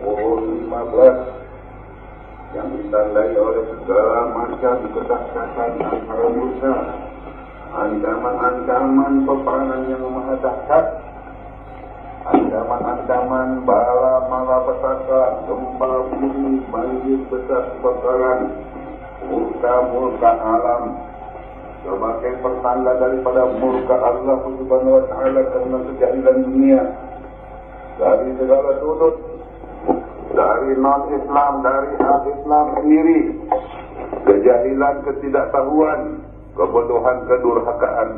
15 yang ditandai oleh segala macam kedahsyatan antara Musa, ancaman-ancaman peperangan yang maha dahsyat, ancaman-ancaman bala malapetaka, gempa bumi, banjir besar, kebakaran, murka alam, sebagai pertanda daripada murka Allah Subhanahu wa Ta'ala karena kejahilan dunia dari segala sudut, dari non-Islam, dari al-Islam sendiri, kejahilan, ketidaktahuan, kebodohan, kedurhakaan,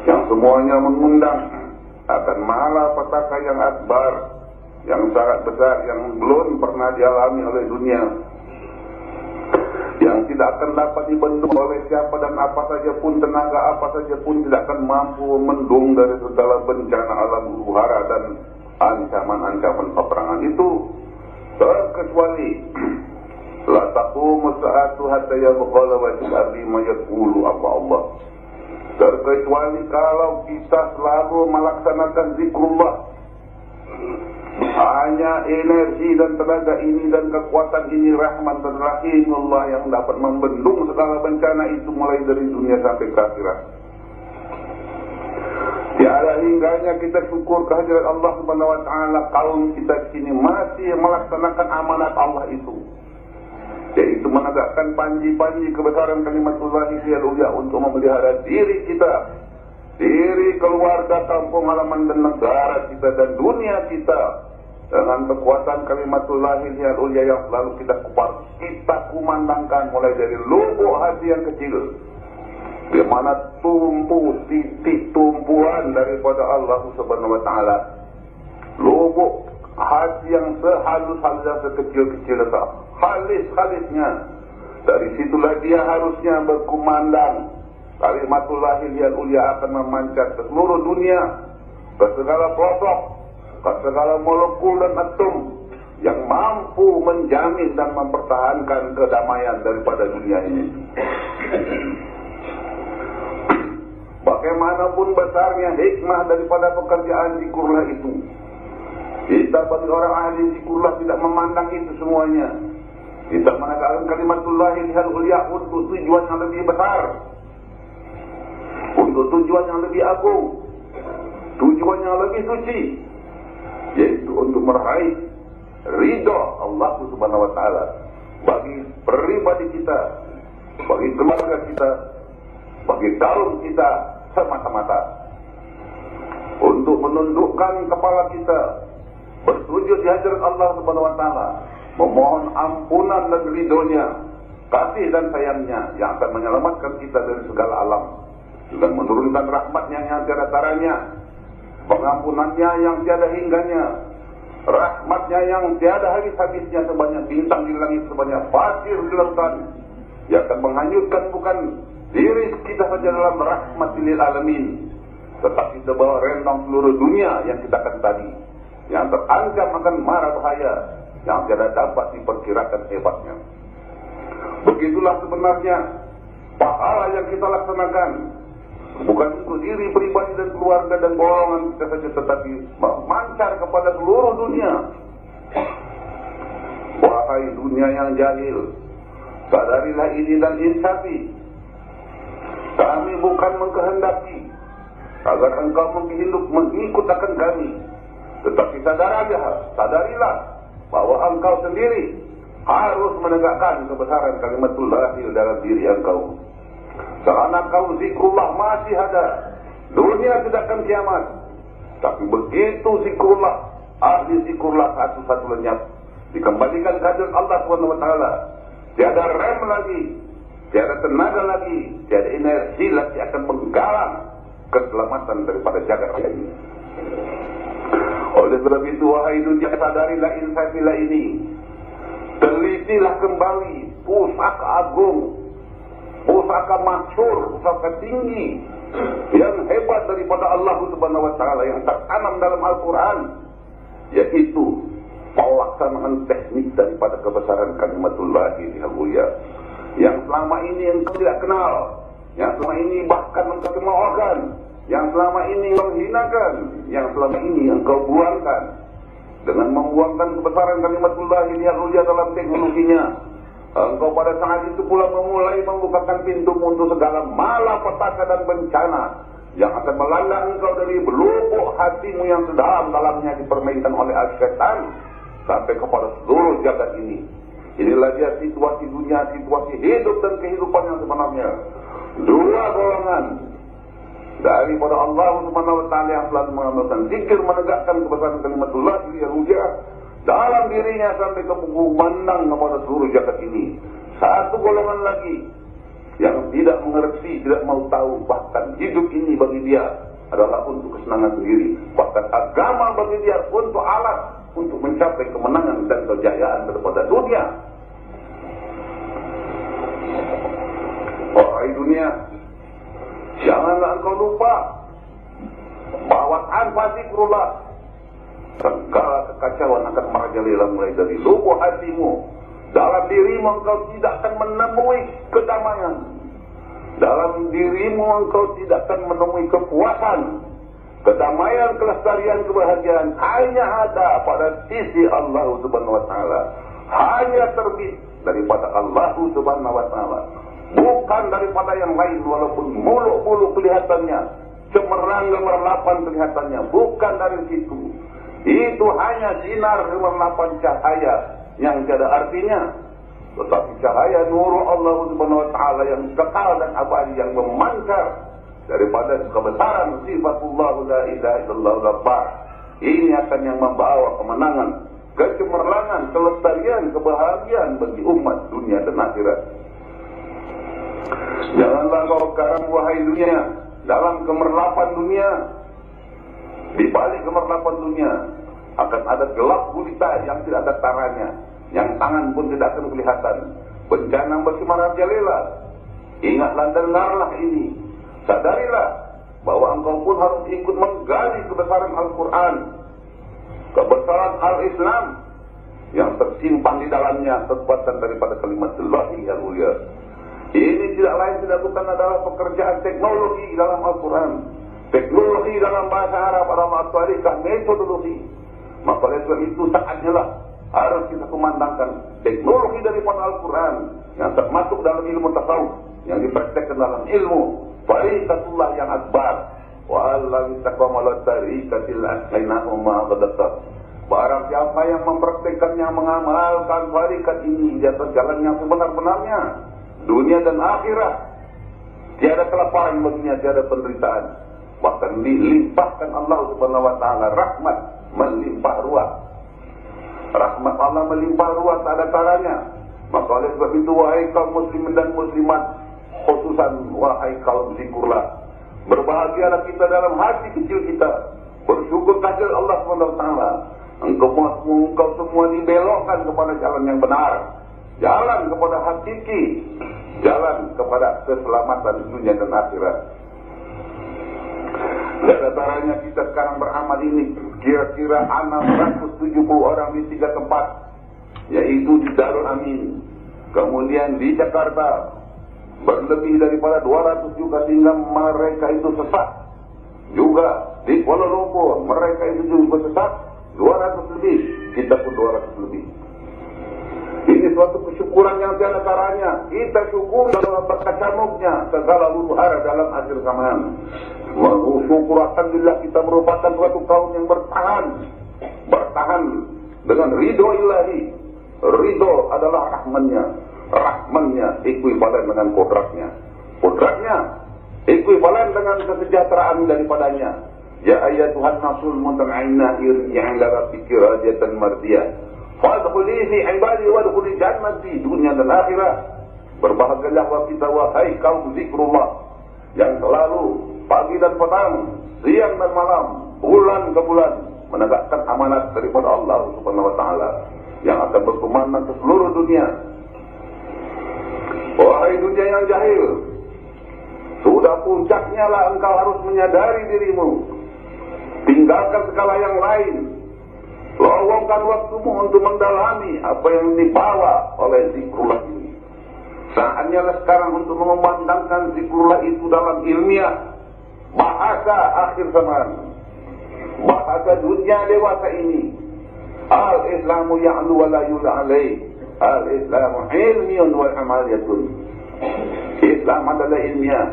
yang semuanya mengundang akan malapetaka yang akbar, yang sangat besar, yang belum pernah dialami oleh dunia, yang tidak akan dapat dibendung oleh siapa dan apa saja pun, tenaga apa saja pun tidak akan mampu membendung dari segala bencana alam huru-hara dan ancaman-ancaman peperangan itu, terkecuali la taqumu sa'atu hatta yabqala wajhul ardi ma yaqulu Allah, terkecuali kalau kita selalu melaksanakan zikrullah, hanya energi dan tenaga ini dan kekuatan ini, rahmat dan rahimullah yang dapat membendung segala bencana itu mulai dari dunia sampai ke akhirat. Tiada hingganya kita syukur kehadirat Allah Subhanahu wa Ta'ala, kaum kita kini masih melaksanakan amanat Allah itu, yaitu menegakkan panji-panji kebesaran kalimatullah al-ulya untuk memelihara diri kita, diri, keluarga, kampung halaman dan negara kita dan dunia kita dengan kekuatan kalimatullah al-ulya yang selalu kita kumandangkan mulai dari lubuk hati yang kecil, di mana titik tumpuan daripada Allah Subhanahu wa Ta'ala, lubuk hati yang sehalus-halusnya, sekecil-kecil, halis-halisnya, dari situlah dia harusnya berkumandang kalimatullah al-ulya akan memancar ke seluruh dunia, ke segala pelosok, ke segala molekul dan atom yang mampu menjamin dan mempertahankan kedamaian daripada dunia ini. Bagaimanapun besarnya hikmah daripada pekerjaan zikrullah itu, kita bagi orang ahli zikrullah tidak memandang itu semuanya. Kita menegakkan kalimatullah al-ulya untuk tujuan yang lebih besar, untuk tujuan yang lebih agung, tujuan yang lebih suci, yaitu untuk meraih ridha Allah Subhanahu wa Ta'ala bagi pribadi kita, bagi keluarga kita, bagi kaum kita semata-mata, untuk menundukkan kepala kita, bersujud di hadirat Allah Subhanahu wa Ta'ala, memohon ampunan dan ridhonya, kasih dan sayangnya yang akan menyelamatkan kita dari segala alam, dan menurunkan rahmatnya yang tiada taranya, pengampunannya yang tiada hingganya, rahmatnya yang tiada habis-habisnya, sebanyak bintang di langit, sebanyak pasir di lautan, yang akan menghanyutkan bukan diri kita saja dalam rahmat lil alamin, tetapi sebawa rendang seluruh dunia yang kita akan tadi, yang terancam akan mara bahaya yang tidak dapat diperkirakan hebatnya. Begitulah sebenarnya pahala yang kita laksanakan, bukan untuk diri pribadi dan keluarga dan golongan kita saja, tetapi memancar kepada seluruh dunia. Wahai dunia yang jahil, sadarilah ini dan insafi. Kami bukan mengkehendaki agar engkau mengikut akan kami, tetapi sadarilah bahwa engkau sendiri harus menegakkan kebesaran kalimatullah dalam diri engkau. Karena kau zikrullah masih ada, dunia tidak akan kiamat. Tapi begitu zikrullah, ahli zikrullah satu-satu lenyap, dikembalikan ke hadirat Allah Subhanahu wa Ta'ala, tiada rem lagi, tiada tenaga lagi, tiada energi lagi akan menggalang keselamatan daripada jagat raya ini. Oleh sebab itu, wahai dunia, sadarilah insafilah ini, telitilah kembali pusaka agung, pusaka masyhur, pusaka tinggi yang hebat daripada Allah Subhanahu wa Ta'ala yang tertanam dalam Al-Quran, yaitu pelaksanaan teknik daripada kebesaran kalimatullah al-ulya yang selama ini engkau tidak kenal, yang selama ini bahkan engkau cemoohkan, yang selama ini menghinakan, yang selama ini engkau buangkan. dengan membuangkan kebesaran kalimatullah ini yang mulia dalam teknologinya. Engkau pada saat itu pula memulai membukakan pintu untuk segala malapetaka dan bencana yang akan melanda engkau dari belubuk hatimu yang sedalam-dalamnya dipermainkan oleh syaitan sampai kepada seluruh jagat ini. Inilah dia situasi dunia, situasi hidup dan kehidupan yang sebenarnya. Dua golongan daripada Allah Subhanahu wa taala yang selalu mengamalkan zikir, menegakkan kebesaran kalimatullah yang mulia dalam dirinya sampai ke menang kepada seluruh jagat ini. Satu golongan lagi yang tidak mengerti, tidak mau tahu, bahkan hidup ini bagi dia adalah untuk kesenangan sendiri, bahkan agama bagi dia untuk alat untuk mencapai kemenangan dan kejayaan daripada dunia. Wahai dunia, janganlah engkau lupa bahwa tanpa zikrullah segala kekacauan akan merajalela mulai dari lubuk hatimu. Dalam dirimu engkau tidak akan menemui kedamaian. Dalam dirimu engkau tidak akan menemui kepuasan. Kedamaian, kelestarian, kebahagiaan hanya ada pada sisi Allah Subhanahu wa taala. Hanya terbit daripada Allah Subhanahu wa taala. Bukan daripada yang lain, walaupun muluk-muluk kelihatannya, cemerlang gemerlapan kelihatannya, bukan dari situ. Itu hanya sinar gemerlapan cahaya yang tiada artinya, tetapi cahaya nur Allah Subhanahu wa taala yang kekal dan abadi, yang memancar daripada kebesaran sifatullah la ilaha illallah al-Ghafar. Ini akan yang membawa kemenangan, kecemerlangan, kelestarian, kebahagiaan bagi umat dunia dan akhirat. Janganlah kau sekarang, wahai dunia, dalam kemerlapan dunia, di balik kemerlapan dunia akan ada gelap gulita yang tidak ada taranya, yang tangan pun tidak akan kelihatan. Bencana bersimarajalela. Ingatlah dan dengarlah ini. Sadarilah bahwa engkau pun harus ikut menggali kebesaran Al-Quran, kebesaran Al-Islam yang tersimpan di dalamnya kekuatan daripada kalimat Allah yang mulia. Ini tidak lain tidak bukan adalah pekerjaan teknologi dalam Al-Quran. Teknologi dalam bahasa Arab adalah tarikah, metodologi. Maka oleh sebab itu saatnya lah harus kita kumandangkan teknologi daripada Al-Quran yang termasuk dalam ilmu tasawuf, yang dipraktekkan dalam ilmu tariqatullah yang akbar. Wa alla istaqamalat tariqatil asnainahu ma qadatta. Barang siapa yang mempraktekannya, mengamalkan tariqat ini di atas jalan yang sebenar-benarnya, dunia dan akhirat, tiada kelaparan baginya, tiada penderitaan. Bahkan dilimpahkan Allah Subhanahu wa taala rahmat melimpah ruah. Rahmat Allah melimpah ruah tak ada taranya. Maka oleh sebab itu, wahai kaum muslimin dan muslimat, khususan wahai kaum zikrullah, berbahagialah kita dalam hati kecil kita, bersyukur kehadirat Allah Subhanahu wa taala. Engkau semua dibelokkan kepada jalan yang benar, jalan kepada hakiki, jalan kepada keselamatan dunia dan akhirat. Dan antaranya kita sekarang beramal ini kira-kira 670 orang di 3 tempat, yaitu di Darul Amin, kemudian di Jakarta berlebih daripada 200 juga, sehingga mereka itu sesat. Juga di Kuala Lumpur mereka itu juga sesat 200 lebih, kita pun 200 lebih. Ini suatu kesyukuran yang tiada taranya. Kita syukur dalam berkacamuknya segala huru hara dalam akhir zaman. Syukur alhamdulillah kita merupakan suatu kaum yang bertahan dengan ridho ilahi. Ridho adalah rahmannya ekuivalen dengan kodratnya ekuivalen dengan kesejahteraan daripadanya. Ya ayyatuhan nafsul mutmainnah irji'i ila rabbiki radiyatan mardiyah fadkhuli fi ibadi wadkhuli jannati, dunia dan akhirat. Berbahagialah kita wahai kaum zikrullah yang selalu pagi dan petang, siang dan malam, bulan ke bulan menegakkan amanat daripada Allah Subhanahu wa taala yang akan berkumandang ke seluruh dunia. Wahai dunia yang jahil, sudah puncaknya lah engkau harus menyadari dirimu. Tinggalkan segala yang lain. Lowongkan waktumu untuk mendalami apa yang dibawa oleh zikrullah ini. Saatnya lah sekarang untuk memandangkan zikrullah itu dalam ilmiah, bahasa akhir zaman, bahasa dunia dewasa ini. Al-Islamu ya'lu wa la yula alaih. Al-Islamu ilmiyun wa amaliyatun. Islam adalah ilmiah.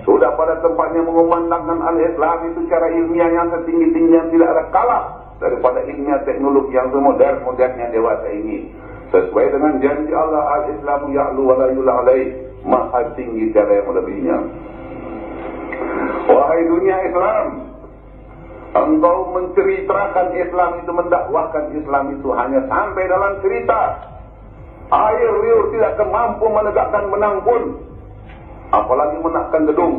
Sudah pada tempatnya mengumandangkan al-Islam itu secara ilmiah yang setinggi-tinggi yang tidak ada kalah daripada ilmiah teknologi yang modern-modernnya dewasa ini. Sesuai dengan janji Allah, al-Islamu ya'lu wa la yula alaih. Maha tinggi tiada yang melebihinya. Wahai dunia Islam, engkau menceritakan Islam itu, mendakwahkan Islam itu hanya sampai dalam cerita. Air liur tidak akan mampu menegakkan menang pun, apalagi menegakkan gedung,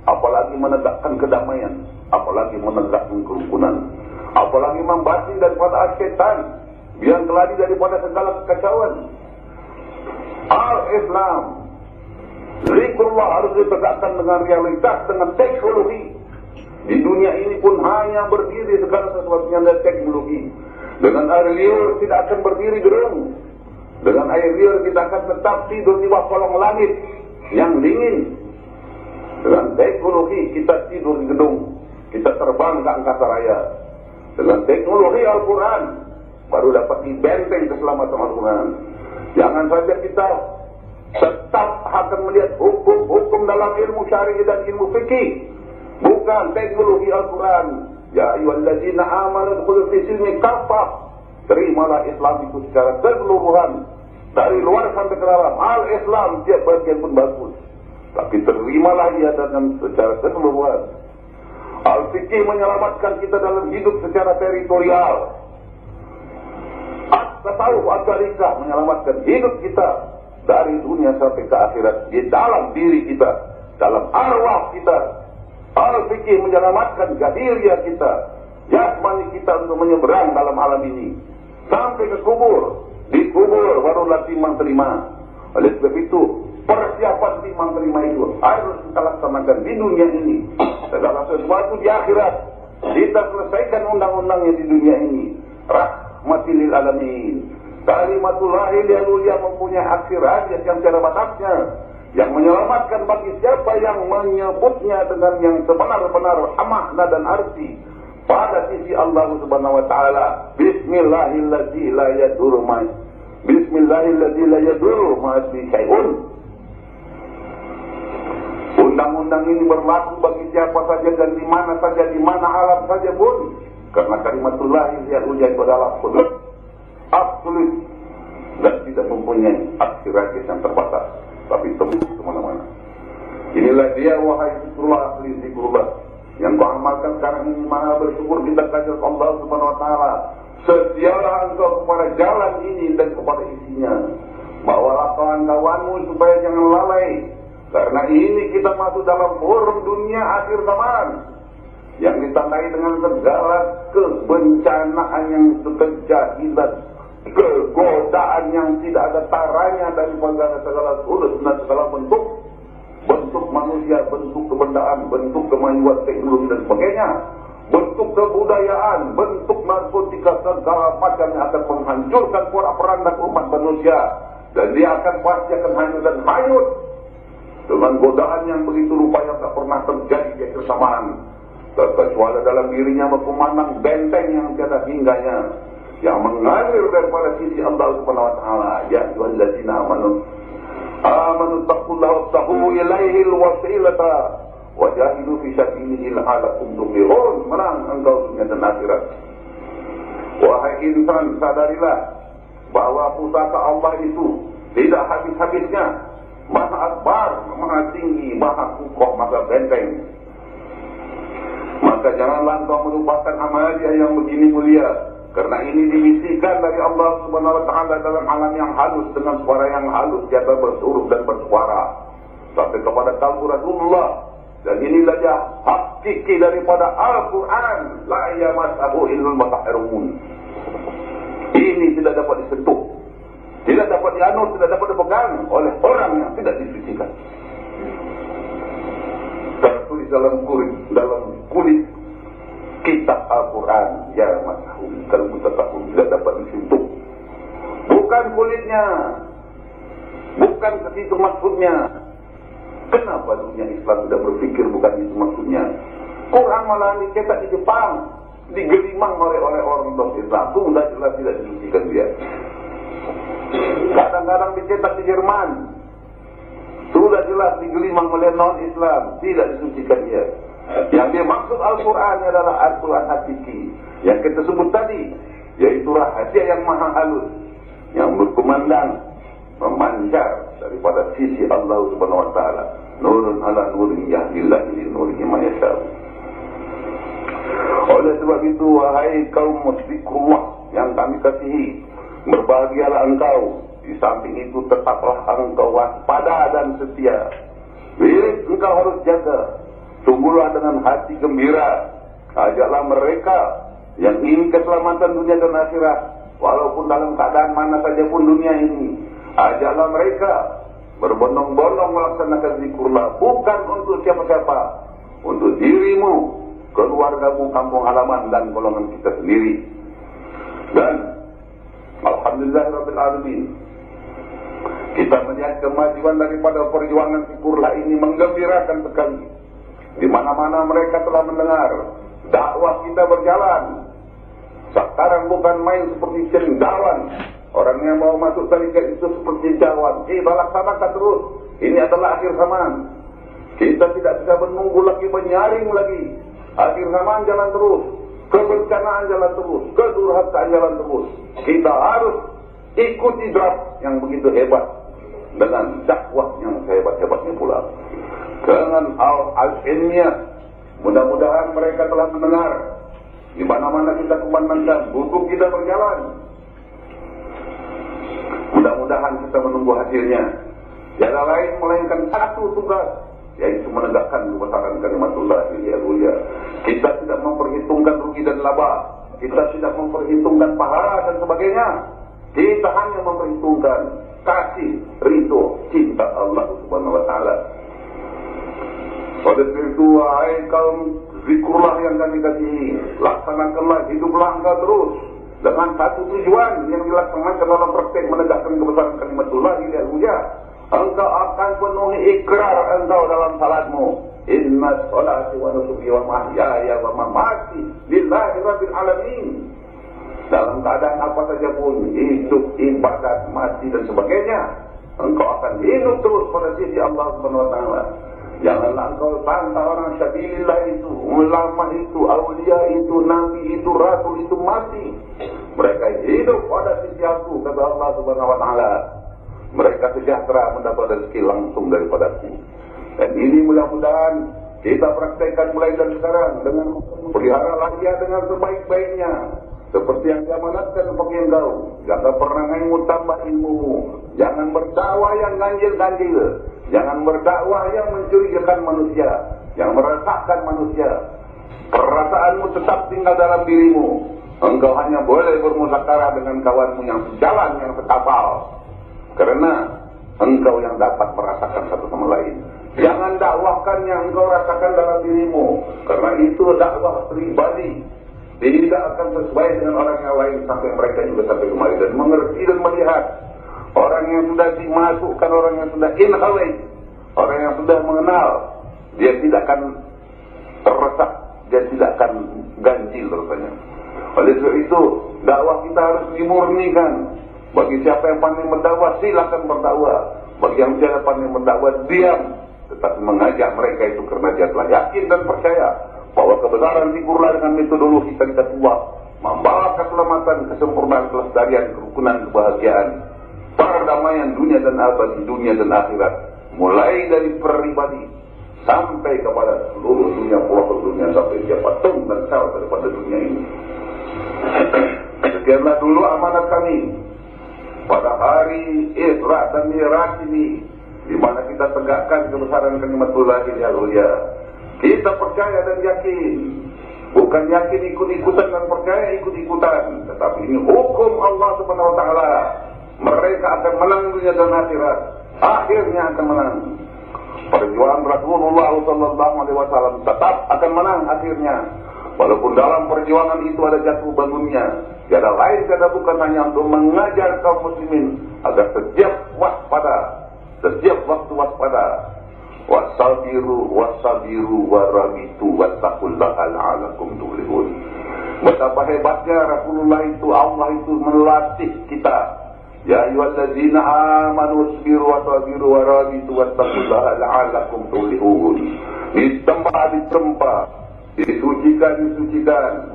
apalagi menegakkan kedamaian, apalagi menegakkan kerukunan, apalagi membatin daripada syaitan, biang keladi daripada segala kekacauan. Al-Islam, zikrullah harus ditegakkan dengan realitas, dengan teknologi. Di dunia ini pun hanya berdiri segala sesuatu yang ada teknologi. Dengan air liur tidak akan berdiri gedung. Dengan air liur kita akan tetap tidur di bawah kolong langit yang dingin. Dengan teknologi kita tidur di gedung, kita terbang ke angkasa raya. Dengan teknologi Al-Quran baru dapat dibenteng keselamatan Al-Quran. Jangan saja kita tetap akan melihat hukum-hukum dalam ilmu syar'i dan ilmu fikih, bukan teknologi Al-Quran. Ya ayyuhallazina amanu udkhulu fi silmi kaffah. Terimalah Islam itu secara keseluruhan, dari luar sampai ke dalam. Al-Islam tiap bagian pun bagus, tapi terimalah ia dengan secara keseluruhan. Al-Fikih menyelamatkan kita dalam hidup secara teritorial. At-Tasawuf At-Tariqah menyelamatkan hidup kita dari dunia sampai ke akhirat, di dalam diri kita, dalam arwah kita. Al-Fikih menyelamatkan jahiliyah kita, jasmani kita untuk menyeberang dalam alam ini sampai ke kubur. Di kubur barulah timang terima. Oleh sebab itu, persiapan timang terima itu harus kita laksanakan di dunia ini. Segala sesuatu di akhirat kita selesaikan undang-undangnya di dunia ini. Rahmatil lil alamin. Kalimatullahil yang mulia mempunyai aksi rahasia yang tiada batasnya, yang menyelamatkan bagi siapa yang menyebutnya dengan yang sebenar-benar makna dan arti pada sisi Allah Subhanahu wa taala. Bismillahilladzi la yadurru ma Bismillahilladzi la yadurru ma ismihi syai'un. Undang-undang ini berlaku bagi siapa saja dan di mana saja, di mana alam saja pun, karena kalimatullah yang ujian adalah absolut dan tidak mempunyai aksi rahasia yang terbatas, tapi tembus kemana-mana. Inilah dia wahai zikrullah, ahli zikrullah, yang kau amalkan sekarang ini. Maha bersyukur kita kepada Allah Subhanahu wa taala. Setialah engkau kepada jalan ini dan kepada isinya. Bawalah kawan-kawanmu supaya jangan lalai, karena ini kita masuk dalam forum dunia akhir zaman yang ditandai dengan segala kebencanaan yang kejahilan, kegodaan yang tidak ada taranya dari segala sudut dan segala bentuk manusia, bentuk kebendaan, bentuk kemajuan teknologi dan sebagainya, bentuk kebudayaan, bentuk narkotika, segala macam yang akan menghancurkan porak-poranda umat manusia, dan dia akan pasti akan hancur dan hanyut dengan godaan yang begitu rupa yang tak pernah terjadi di kesamaan, kecuali dalam dirinya memandang benteng yang tiada hingganya yang mengalir daripada sisi Allah Subhanahu wa taala. Ya ayyuhallazina amanu taqullaha wattaquhu ilaihil wasilata wajahidu fi sabilihi la'allakum tuflihun. Menang engkau dunia dan akhirat. Wahai insan, sadarilah bahwa pusaka Allah itu tidak habis-habisnya, maha akbar, maha tinggi, maha kukoh, maha benteng. Maka janganlah engkau melupakan amal dia yang begini mulia, karena ini dimisikan dari Allah Subhanahu wa taala dalam alam yang halus, dengan suara yang halus dia bersuruh dan bersuara sampai kepada kalbu Rasulullah. Dan inilah dia hakiki daripada Al-Quran, la yamassahu illal mutahharun. Ini tidak dapat disentuh, tidak dapat dianut, tidak dapat dipegang oleh orang yang tidak disucikan. Tertulis dalam kulit kitab Al-Quran, ya masahu, kalau mutahharun tidak dapat disentuh. Bukan kulitnya, bukan ke situ maksudnya. Kenapa dunia Islam tidak berpikir bukan itu maksudnya? Quran malah dicetak di Jepang, digelimang oleh orang Islam, sudah jelas tidak disucikan dia. Kadang-kadang dicetak di Jerman, sudah jelas digelimang oleh non-Islam, tidak disucikan dia. Yang dia maksud Al-Quran adalah Al-Quran hakiki, yang kita sebut tadi, yaitu rahasia yang maha halus, yang berkumandang, memancar daripada sisi Allah Subhanahu Wa Taala. Nurun ala nurin yahdillah li nurihi ma yasha. Oleh sebab itu, wahai kaum muslikullah yang kami kasihi, berbahagialah engkau. Di samping itu tetaplah engkau waspada dan setia. Engkau harus jaga. Tunggulah dengan hati gembira. Ajaklah mereka yang ingin keselamatan dunia dan akhirat, walaupun dalam keadaan mana saja pun dunia ini. Ajaklah mereka berbondong-bondong melaksanakan zikrullah, bukan untuk siapa-siapa, untuk dirimu, keluargamu, kampung halaman, dan golongan kita sendiri. Dan alhamdulillahirabbil alamin, kita melihat kemajuan daripada perjuangan zikrullah ini menggembirakan sekali. Di mana-mana mereka telah mendengar dakwah kita berjalan. Sekarang bukan main seperti cendawan. Orang yang mau masuk tarikat itu seperti cendawan. Kita laksanakan terus. Ini adalah akhir zaman. Kita tidak bisa menunggu lagi, menyaring lagi. Akhir zaman jalan terus. Kebencanaan jalan terus. Kedurhakaan jalan terus. Kita harus ikuti draft yang begitu hebat, dengan dakwah yang sehebat-hebatnya pula. Dengan al-ilmiah, mudah-mudahan mereka telah mendengar. Di mana-mana kita kumandangkan, buku kita berjalan. Mudah-mudahan kita menunggu hasilnya. Tiada lain melainkan satu tugas, yaitu menegakkan kebesaran kalimatullah al-ulya. Kita tidak memperhitungkan rugi dan laba. Kita tidak memperhitungkan pahala dan sebagainya. Kita hanya memperhitungkan kasih, ridho, cinta Allah Subhanahu Wa Taala. Oleh itu, wahai kaum zikrullah yang kami kasihi, laksanakanlah, hiduplah engkau terus dengan satu tujuan yang dilaksanakan dalam praktek menegakkan kebesaran kalimatullah al-ulya. Engkau akan penuhi ikrar engkau dalam salatmu. Inna sholati wa nusuki wa mahyaya wa mamati lillahi rabbil alamin. Dalam keadaan apa saja pun, hidup, ibadat, mati dan sebagainya, engkau akan hidup terus pada sisi Allah Subhanahu Wa Taala. Janganlah engkau tantang orang sabilillah itu, ulama itu, awliya itu, nabi itu, rasul itu mati. Mereka hidup pada sisi aku, kata Allah Subhanahu Wa Taala. Mereka sejahtera mendapat rezeki langsung daripadaku. Dan ini mudah-mudahan kita praktekkan mulai dari sekarang, dengan peliharalah ia dengan sebaik-baiknya, seperti yang diamanatkan bagi engkau. Jangan pernah kamu tambah ilmu. Jangan berdakwah yang ganjil-ganjil. Jangan berdakwah yang mencurigakan manusia, yang meresahkan manusia. Perasaanmu tetap tinggal dalam dirimu. Engkau hanya boleh bermusyawarah dengan kawanmu yang sejalan, yang sekapal, karena engkau yang dapat merasakan satu sama lain. Jangan dakwahkan yang engkau rasakan dalam dirimu, karena itu dakwah pribadi. Tidak akan sesuai dengan orang yang lain sampai mereka juga sampai kemari dan mengerti dan melihat. Orang yang sudah dimasukkan, orang yang sudah inhawai, orang yang sudah mengenal, dia tidak akan terresak, dia tidak akan ganjil rasanya. Oleh sebab itu, dakwah kita harus dimurnikan. Bagi siapa yang pandai mendakwah, silakan berdakwah. Bagi yang tidak pandai mendakwah, diam. Tetapi mengajak mereka itu karena dia telah yakin dan percaya bahwa kebenaran zikrullah dengan metodologi syariatullah membawa keselamatan, kesempurnaan, kelestarian, kerukunan, kebahagiaan, perdamaian dunia dan abadi, dunia dan akhirat, mulai dari pribadi sampai kepada seluruh dunia, pelosok dunia, sampai dia patung dan sel daripada dunia ini. Sekianlah dulu amanat kami pada hari Isra dan Mi'raj ini, di mana kita tegakkan kebesaran kalimatullah al-ulya. Kita percaya dan yakin, bukan yakin ikut-ikutan dan percaya ikut-ikutan, tetapi ini hukum Allah Subhanahu Wa Taala. Mereka akan menang dunia dan akhirat, akhirnya akan menang. Perjuangan Rasulullah SAW tetap akan menang akhirnya. Walaupun dalam perjuangan itu ada jatuh bangunnya, tiada lain tiada bukan hanya untuk mengajar kaum muslimin agar setiap waspada, setiap waktu waspada. Wasabiru warabitu wattaqullaha la'allakum tuflihun. Betapa hebatnya Rasulullah itu, Allah itu melatih kita. Ya ayyuhallazina amanu sabiru wa sabiru wa rabitu wattaqullaha la'allakum tuflihun. Ditempa, disucikan,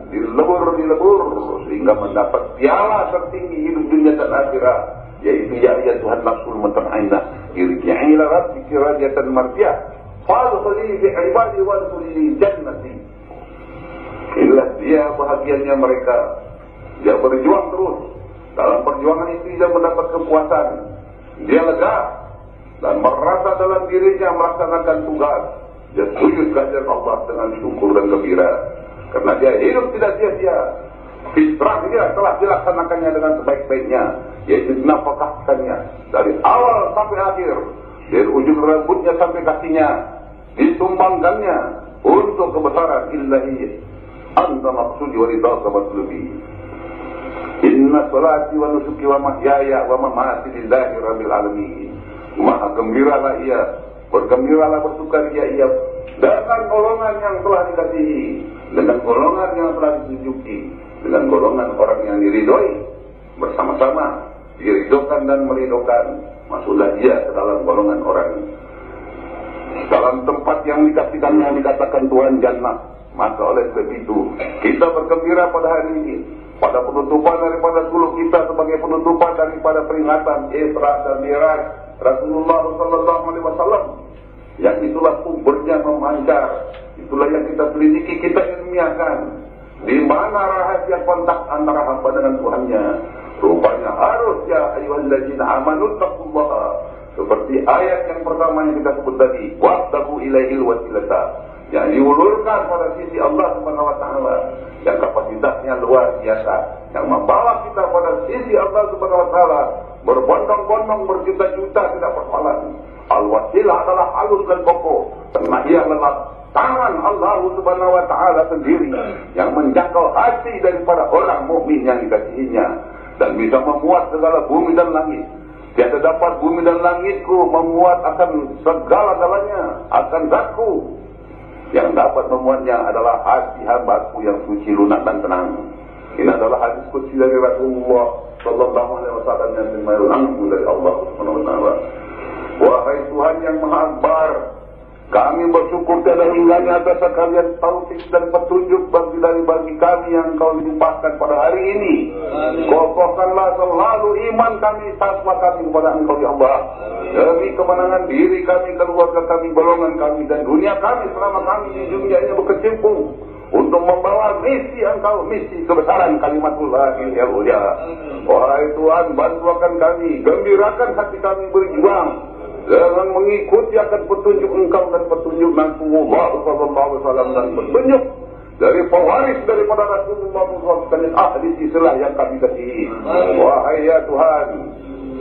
dilebur, sehingga mendapat piala tertinggi hidup dunia dan akhirat, yaitu ya Tuhan nafsul mutmainnah irji'i ila rabbiki radiyatan mardiyah fadkhuli fi ibadi wadkhuli jannati. Inilah dia bahagianya mereka. Dia berjuang terus. Dalam perjuangan itu dia mendapat kepuasan. Dia lega dan merasa dalam dirinya melaksanakan tugas. Dia sujud kepada Allah dengan syukur dan gembira. Karena dia hidup tidak sia-sia. Fitrah dia telah dilaksanakannya dengan sebaik-baiknya, yaitu dinafkahkannya dari awal sampai akhir, dari ujung rambutnya sampai kakinya, disumbangkannya untuk kebesaran ilahi. Anta maksudi wa ridha matlubi. Inna salati wa nusuki wa mahyaya wa mamati lillahi rabbil alamin. Maha gembiralah ia, bergembiralah, bersukaria ia dengan golongan yang telah dikasihi, dengan golongan yang telah ditunjuki, dengan golongan orang yang diridhoi, bersama-sama diridhokan dan meridhokan. Masuklah dia ke dalam golongan orang dalam tempat yang dikasihkannya, dikatakan Tuhan jannah. Maka oleh sebab itu kita bergembira pada hari ini, pada penutupan daripada 10 kita sebagai penutupan daripada peringatan Isra dan Mi'raj Rasulullah sallallahu alaihi wasallam, yang itulah sumbernya memancar, itulah yang kita selidiki, kita ilmiahkan, di mana rahasia kontak antara hamba dengan Tuhannya. Rupanya harus ya ayyuhallazina amanu taqullaha, seperti ayat yang pertama yang kita sebut tadi, wabtagu ilaihil wasilata, yang diulurkan pada sisi Allah Subhanahu wa taala, yang kapasitasnya luar biasa, yang membawa kita pada sisi Allah Subhanahu wa taala berbondong-bondong, berjuta-juta tidak persoalan. Al-wasilah adalah halus dan kokoh, karena ia adalah tangan Allah Subhanahu wa taala sendiri yang menjangkau hati daripada orang mukmin yang dikasihinya, dan bisa memuat segala bumi dan langit. Tiada dapat bumi dan langitku memuat akan segala-galanya, akan zatku. Yang dapat memuatnya adalah hati hambaku yang suci, lunak dan tenang. Ini adalah hadis qudsi dari Rasulullah sallallahu alaihi wasallam yang dimaksud dari Allah Subhanahu wa taala. Wahai Tuhan yang Maha Akbar, kami bersyukur tiada hingganya atas sekalian taufik dan petunjuk bagi kami yang Kau limpahkan pada hari ini. Kokohkanlah selalu iman kami, takwa kami kepada Engkau ya Allah. Demi kemenangan diri kami, keluarga kami, golongan kami, dan dunia kami selama kami di dunia ini berkecimpung untuk membawa misi Engkau, misi kebesaran kalimatullah ya Allah. Wahai Tuhan, bantuakan kami, gembirakan hati kami berjuang dengan mengikuti akan petunjuk Engkau dan petunjuk Rasulullah sallallahu alaihi wasallam, dan petunjuk dari pewaris daripada Rasulullah sallallahu alaihi wasallam, ahli Islam yang kami kasihi. Wahai ya Tuhan,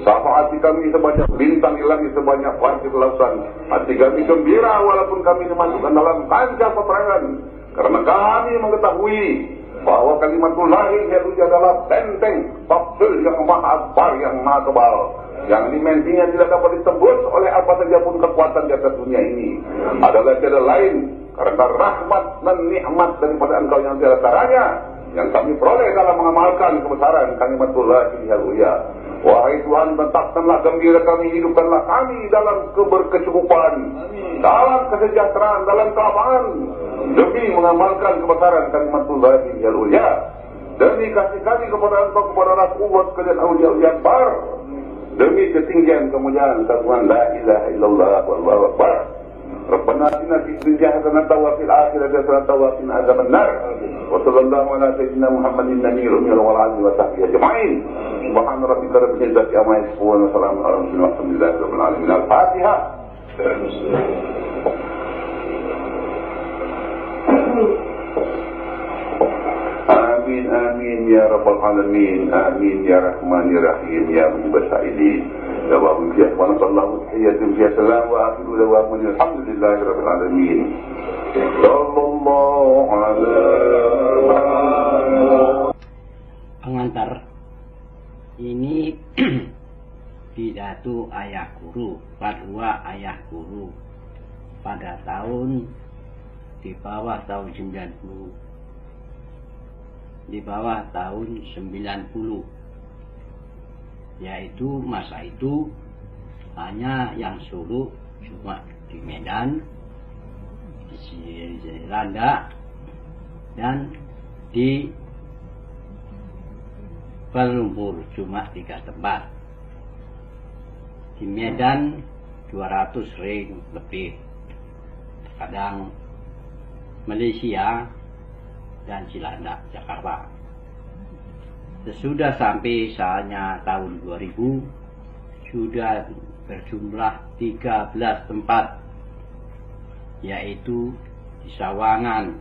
sapa hati kami sebanyak bintang di langit, sebanyak pasir lautan. Hati kami gembira walaupun kami dimasukkan dalam kancah peperangan, karena kami mengetahui bahwa kalimatullah itu adalah benteng faksul yang maha akbar, yang maha tebal, yang dimensinya tidak dapat ditembus oleh apa saja pun kekuatan di atas dunia ini. Adalah tiada lain karena rahmat dan nikmat daripada Engkau yang tiada taranya, yang kami peroleh dalam mengamalkan kebesaran kalimatullah ya. Wahai Tuhan, tetapkanlah gembira kami, hidupkanlah kami dalam keberkecukupan, dalam kesejahteraan, dalam keabaan, demi mengamalkan kebesaran kalimatullah ya. Demi kasih kami kepada Engkau, kepada Rasulullah sekalian awliya akbar, demi ketinggian kemuliaan Tuhan la ilaha illallah wallahu akbar. Rabbana atina fid dunya hasanatan wa fil akhirati hasanatan wa qina adzabannar. Wa sallallahu ala sayyidina Muhammadin nabiyil ummi wal alihi wa sahbihi ajma'in. Subhana rabbika rabbil izzati amma yasifun wa salamun ala al mursalin walhamdulillahi rabbil alamin. Al-Fatihah. Amin amin ya rabbal alamin. Amin ya rahman ya rahim ya mubasyidin. Ya Rabbi ya sallallahu alaihi wa sallam wa akhiru da'wana alhamdulillahi rabbil alamin. Sallallahu alaihi. Pengantar ini pidato ayah guru, fatwa ayah guru pada tahun di bawah tahun 90. di bawah tahun 90, yaitu masa itu hanya yang suluk cuma di Medan, di Landak, dan di Kuala Lumpur cuma 3 tempat. Di Medan 200 ring lebih, kadang Malaysia dan Cilandak, Jakarta. Sesudah sampai saatnya tahun 2000, sudah berjumlah 13 tempat, yaitu di Sawangan,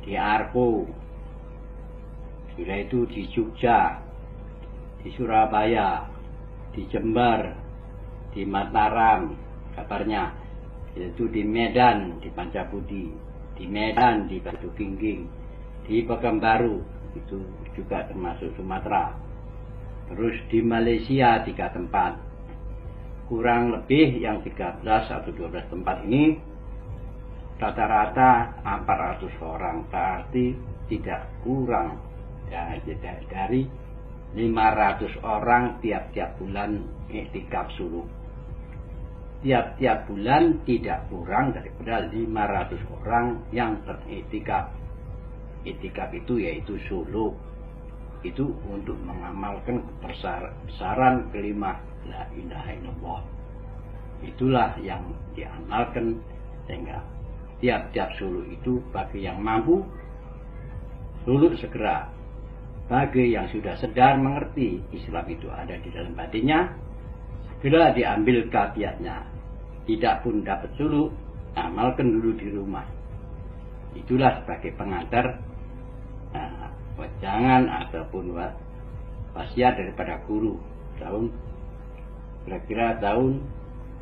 di Arpo, sudah itu di Jogja, di Surabaya, di Jember, di Mataram, kabarnya, yaitu di Medan, di Pancabudi, di Medan, di Batu Gingging, di Pekanbaru, itu juga termasuk Sumatera. Terus di Malaysia 3 tempat. Kurang lebih yang 13 atau 12 tempat ini rata-rata 400 orang, berarti tidak kurang ya, dari 500 orang tiap-tiap bulan iktikaf suluk. Tiap-tiap bulan tidak kurang daripada 500 orang yang beriktikaf. Iktikaf itu yaitu suluk, itu untuk mengamalkan kebesaran kalimat la ilaha illallah. Itulah yang diamalkan, sehingga tiap-tiap suluk itu bagi yang mampu suluk segera, bagi yang sudah sadar mengerti Islam itu ada di dalam batinnya, segera diambil kafiatnya. Tidak pun dapat suluk, amalkan dulu di rumah. Itulah sebagai pengantar wejangan ataupun wasiat daripada guru kira-kira tahun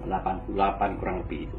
88 kurang lebih itu.